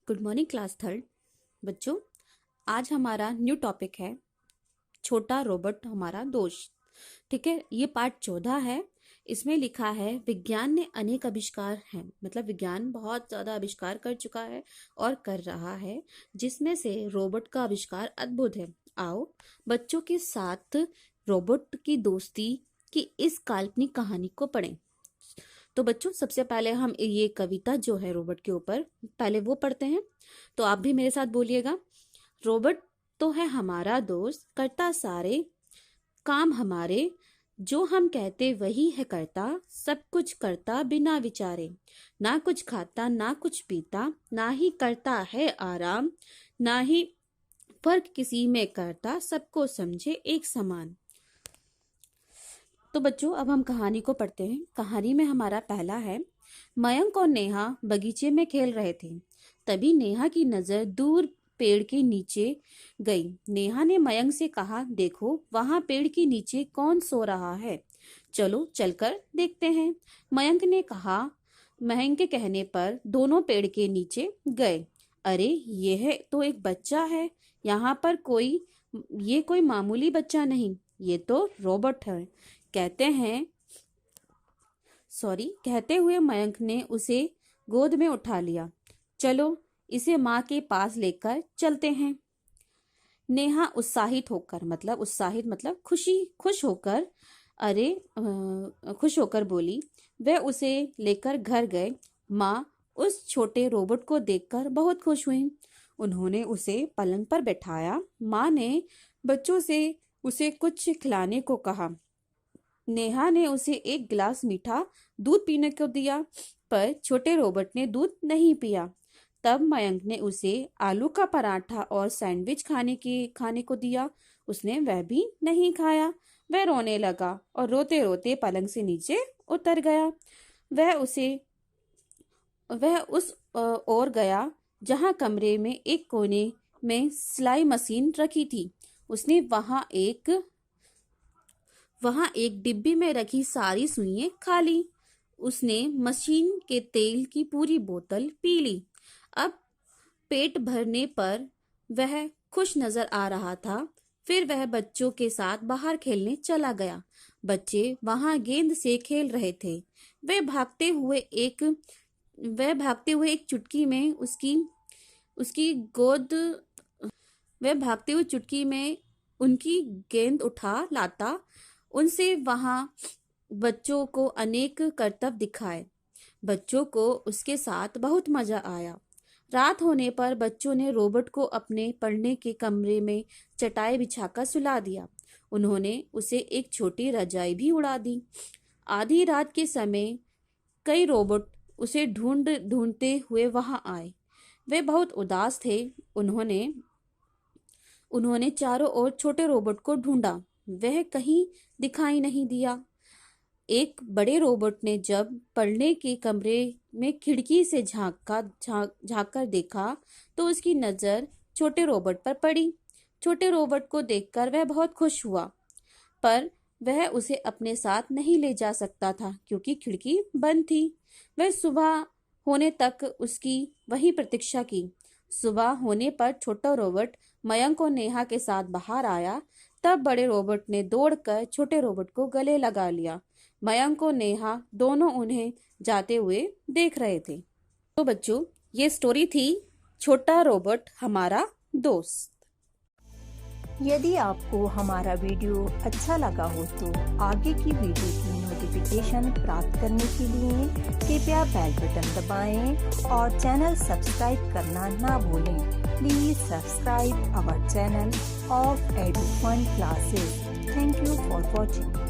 Good morning class third. बच्चों, आज हमारा न्यू टॉपिक है छोटा रोबोट हमारा दोस्त। ठीक है, ये पार्ट 14 है। इसमें लिखा है विज्ञान ने अनेक आविष्कार हैं, मतलब विज्ञान बहुत ज्यादा आविष्कार कर चुका है और कर रहा है, जिसमें से रोबोट का आविष्कार अद्भुत है। आओ बच्चों के साथ रोबोट की दोस्ती की इस काल्पनिक कहानी को पढ़ें। तो बच्चों, सबसे पहले हम ये कविता जो है रोबोट के ऊपर पहले वो पढ़ते हैं। तो आप भी मेरे साथ बोलिएगा। रोबोट तो है हमारा दोस्त, करता सारे काम हमारे, जो हम कहते वही है करता, सब कुछ करता बिना विचारे, ना कुछ खाता ना कुछ पीता, ना ही करता है आराम, ना ही फर्क किसी में करता, सबको समझे एक समान। तो बच्चों, अब हम कहानी को पढ़ते हैं। कहानी में हमारा पहला है, मयंक और नेहा बगीचे में खेल रहे थे। तभी नेहा की नजर दूर पेड़ के नीचे गई। नेहा ने मयंक से कहा, देखो वहां पेड़ के नीचे कौन सो रहा है, चलो चलकर देखते हैं। मयंक ने कहा। मयंक के कहने पर दोनों पेड़ के नीचे गए। अरे यह तो एक बच्चा है, यहाँ पर ये कोई मामूली बच्चा नहीं, ये तो रोबोट है, कहते हुए मयंक ने उसे गोद में उठा लिया। चलो इसे माँ के पास लेकर चलते हैं। नेहा खुश होकर बोली। वे उसे लेकर घर गए। माँ उस छोटे रोबोट को देखकर बहुत खुश हुई। उन्होंने उसे पलंग पर बैठाया। माँ ने बच्चों से उसे कुछ खिलाने को कहा। नेहा ने उसे एक गिलास मीठा दूध पीने को दिया, पर छोटे रोबोट ने दूध नहीं पिया। तब मयंक ने उसे आलू का पराठा और सैंडविच खाने को दिया। उसने वह भी नहीं खाया। वह रोने लगा और रोते रोते पलंग से नीचे उतर गया। वह उस ओर गया जहां कमरे में एक कोने में सिलाई मशीन रखी थी। उसने वहां एक डिब्बी में रखी सारी सुइयां खा ली। उसने मशीन के तेल की पूरी बोतल पी ली। अब पेट भरने पर वह खुश नजर आ रहा था। फिर वह बच्चों के साथ बाहर खेलने चला गया। बच्चे वहां गेंद से खेल रहे थे। वे भागते हुए एक चुटकी में उनकी गेंद उठा लाता। उनसे वहां बच्चों को अनेक करतब दिखाए। बच्चों को उसके साथ बहुत मजा आया। रात होने पर बच्चों ने रोबोट को अपने पढ़ने के कमरे में चटाई बिछाकर सुला दिया। उन्होंने उसे एक छोटी रजाई भी उड़ा दी। आधी रात के समय कई रोबोट उसे ढूंढते हुए वहां आए। वे बहुत उदास थे। उन्होंने चारों ओर छोटे रोबोट को ढूंढा, वह कहीं दिखाई नहीं दिया। एक बड़े रोबोट ने जब पढ़ने के कमरे में खिड़की से झांक कर देखा तो उसकी नजर छोटे रोबोट पर पड़ी। छोटे रोबोट को देखकर वह बहुत खुश हुआ, पर वह उसे अपने साथ नहीं ले जा सकता था क्योंकि खिड़की बंद थी। वह सुबह होने तक उसकी वही प्रतीक्षा की। सुबह होने पर छोटा रोबोट मयंक और नेहा के साथ बाहर आया। तब बड़े रोबोट ने दौड़कर छोटे रोबोट को गले लगा लिया। मयंक और नेहा दोनों उन्हें जाते हुए देख रहे थे। तो बच्चों, ये स्टोरी थी छोटा रोबोट हमारा दोस्त। यदि आपको हमारा वीडियो अच्छा लगा हो तो आगे की वीडियो की नोटिफिकेशन प्राप्त करने के लिए कृपया बेल बटन दबाएं और चैनल सब्सक्राइब करना ना भूलें। Please subscribe our channel of Edufun classes. Thank you for watching.